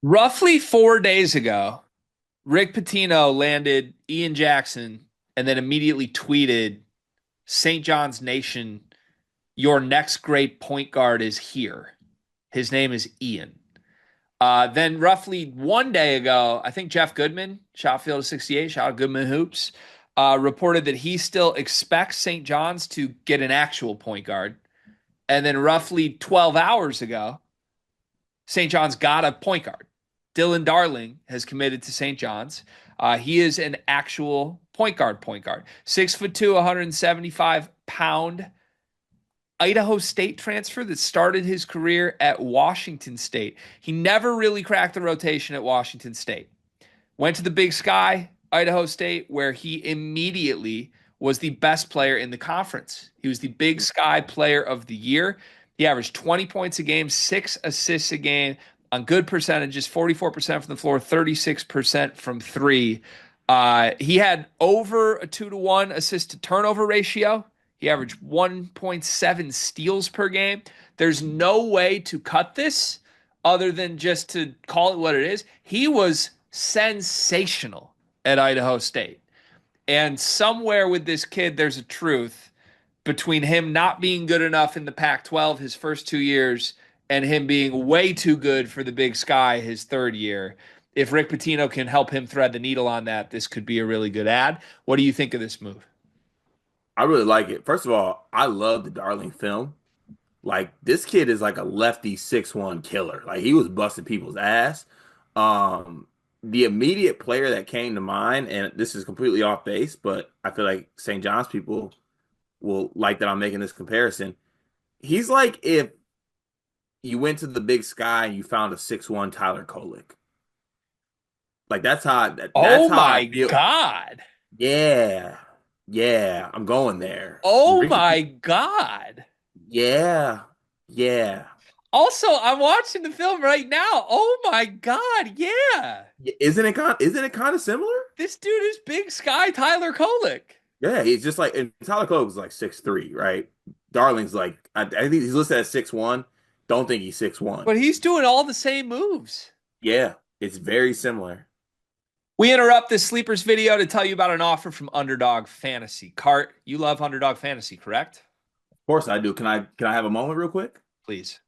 Roughly 4 days ago, Rick Pitino landed Ian Jackson and then immediately tweeted, St. John's Nation, your next great point guard is here. His name is Ian. Then roughly 1 day ago, I think Jeff Goodman, Shotfield 68, shout out Goodman Hoops, reported that he still expects St. John's to get an actual point guard. And then roughly 12 hours ago, St. John's got a point guard. Dylan Darling has committed to St. John's. He is an actual point guard, 6'2", 175-pound Idaho State transfer that started his career at Washington State. He never really cracked the rotation at Washington State. Went to the Big Sky, Idaho State, where he immediately was the best player in the conference. He was the Big Sky Player of the Year. He averaged 20 points a game, 6 assists a game on good percentages, 44% from the floor, 36% from three. He had over a 2-to-1 assist to turnover ratio. He averaged 1.7 steals per game. There's no way to cut this other than just to call it what it is. He was sensational at Idaho State. And somewhere with this kid, there's a truth between him not being good enough in the Pac 12 his first 2 years and him being way too good for the Big Sky his third year. If Rick Pitino can help him thread the needle on that, this could be a really good ad. What do you think of this move? I really like it. First of all, I love the Darling film. Like this kid is like a lefty 6'1" killer. Like he was busting people's ass. The immediate player that came to mind, and this is completely off base, but I feel like St. John's people will like that I'm making this comparison. He's like if you went to the Big Sky and you found a 6'1" Tyler Kolek. Like that's Oh how I my feel. God. Yeah. Yeah, I'm going there. Oh my God. Yeah. Yeah. Also, I'm watching the film right now. Oh my God. Yeah. Isn't it kind of similar? This dude is Big Sky Tyler Kolek. Yeah, he's just like and Tyler Cole was like 6'3", right? Darling's like I think he's listed at 6'1". Don't think he's 6'1". But he's doing all the same moves. Yeah, it's very similar. We interrupt this sleepers video to tell you about an offer from Underdog Fantasy. Cart, you love Underdog Fantasy, correct? Of course I do. Can I have a moment real quick? Please.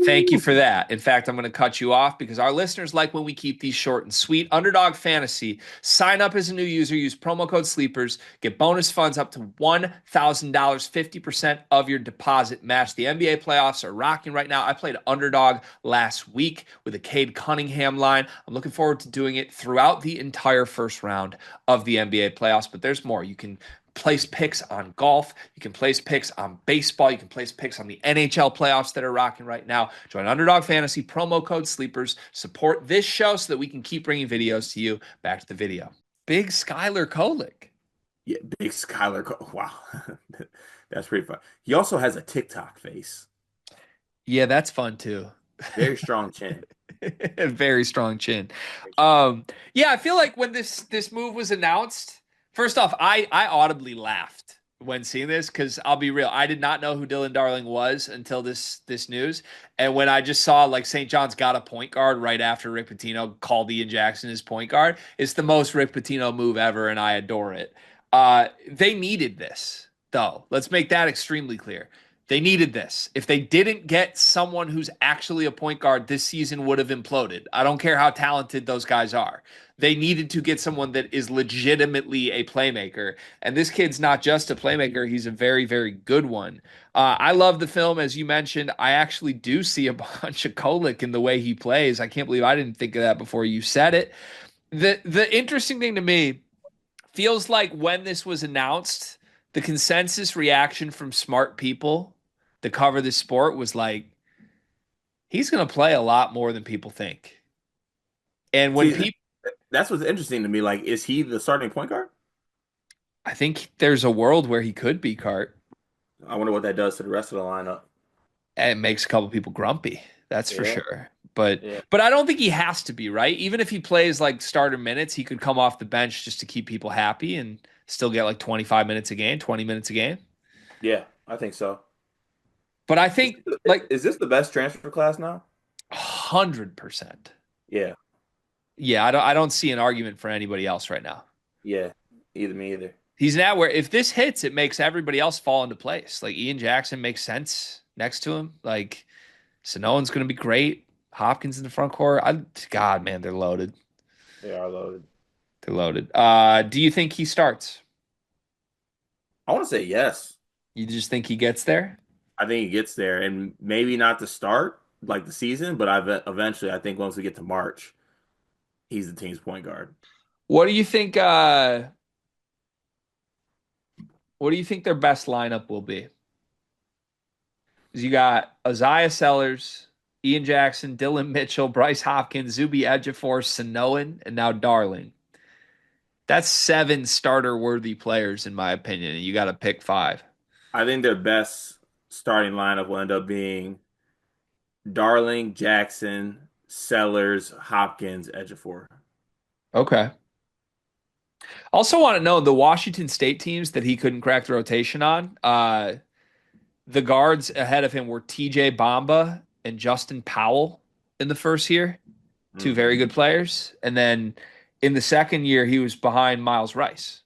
Thank you for that. In fact, I'm going to cut you off because our listeners like when we keep these short and sweet. Underdog Fantasy. Sign up as a new user. Use promo code SLEEPERS. Get bonus funds up to $1,000, 50% of your deposit match. The NBA playoffs are rocking right now. I played Underdog last week with a Cade Cunningham line. I'm looking forward to doing it throughout the entire first round of the NBA playoffs, but there's more. You can place picks on golf. You can place picks on baseball. You can place picks on the NHL playoffs that are rocking right now. Join Underdog Fantasy, promo code SLEEPERS. Support this show so that we can keep bringing videos to you. Back to the video. Big Skylar Kolick. Yeah, big Wow. That's pretty fun. He also has a TikTok face. Yeah, that's fun too. Very strong chin. Very strong chin. Very strong chin. Yeah, I feel like when this move was announced, first off, I audibly laughed when seeing this because I'll be real, I did not know who Dylan Darling was until this news, and when I just saw like St. John's got a point guard right after Rick Pitino called Ian Jackson his point guard, it's the most Rick Pitino move ever, and I adore it. They needed this though. Let's make that extremely clear. They needed this. If they didn't get someone who's actually a point guard, this season would have imploded. I don't care how talented those guys are. They needed to get someone that is legitimately a playmaker. And this kid's not just a playmaker, he's a very, very good one. I love the film, as you mentioned. I actually do see a bunch of Kolick in the way he plays. I can't believe I didn't think of that before you said it. The interesting thing to me feels like when this was announced, the consensus reaction from smart people that cover this sport was like, he's going to play a lot more than people think. And when See, people, that's what's interesting to me. Like, is he the starting point guard? I think there's a world where he could be Cart. I wonder what that does to the rest of the lineup. And it makes a couple people grumpy. That's for Yeah, sure. But yeah, but I don't think he has to be, right? Even if he plays like starter minutes, he could come off the bench just to keep people happy and still get like 25 minutes a game, 20 minutes a game. yeah. I think so. But I Is think this the, like is this the best transfer class now? 100%. Yeah, Yeah, I don't see an argument for anybody else right now. yeah. Either me either. He's now where if this hits, it makes everybody else fall into place. Like Ian Jackson makes sense next to him. Like Sanone's going to be great. Hopkins in the front court. God, man, they're loaded. They are loaded. They're loaded. Do you think he starts? I want to say yes. You just think he gets there? I think he gets there, and maybe not to start like the season, but eventually, I think once we get to March, he's the team's point guard. What do you think? What do you think their best lineup will be? 'Cause you got Isaiah Sellers, Ian Jackson, Dylan Mitchell, Bryce Hopkins, Zuby Ejiofor, Sanoan, and now Darling. That's seven starter worthy players, in my opinion, and you got to pick five. I think their best starting lineup will end up being Darling, Jackson, Sellers, Hopkins, Ejiofor. Okay. Also, want to know the Washington State teams that he couldn't crack the rotation on. The guards ahead of him were TJ Bamba and Justin Powell in the first year, two Mm. very good players. And then in the second year, he was behind Miles Rice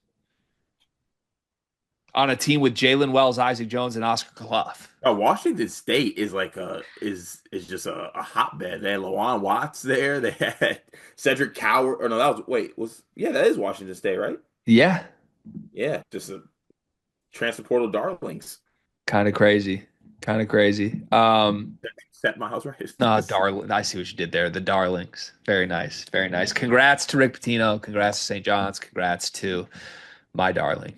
on a team with Jalen Wells, Isaac Jones, and Oscar Clough. Washington State is like is just a hotbed. They had Lawan Watts there. They had Cedric Coward. Or no, that was wait was yeah, that is Washington State, right? Yeah, Yeah, just a transfer portal darlings. kind of crazy. Kind of crazy. Set Miles No, Rice. darling. I see what you did there. The Darlings. Very nice. Very nice. Congrats to Rick Pitino. Congrats to St. John's. Congrats to my darling.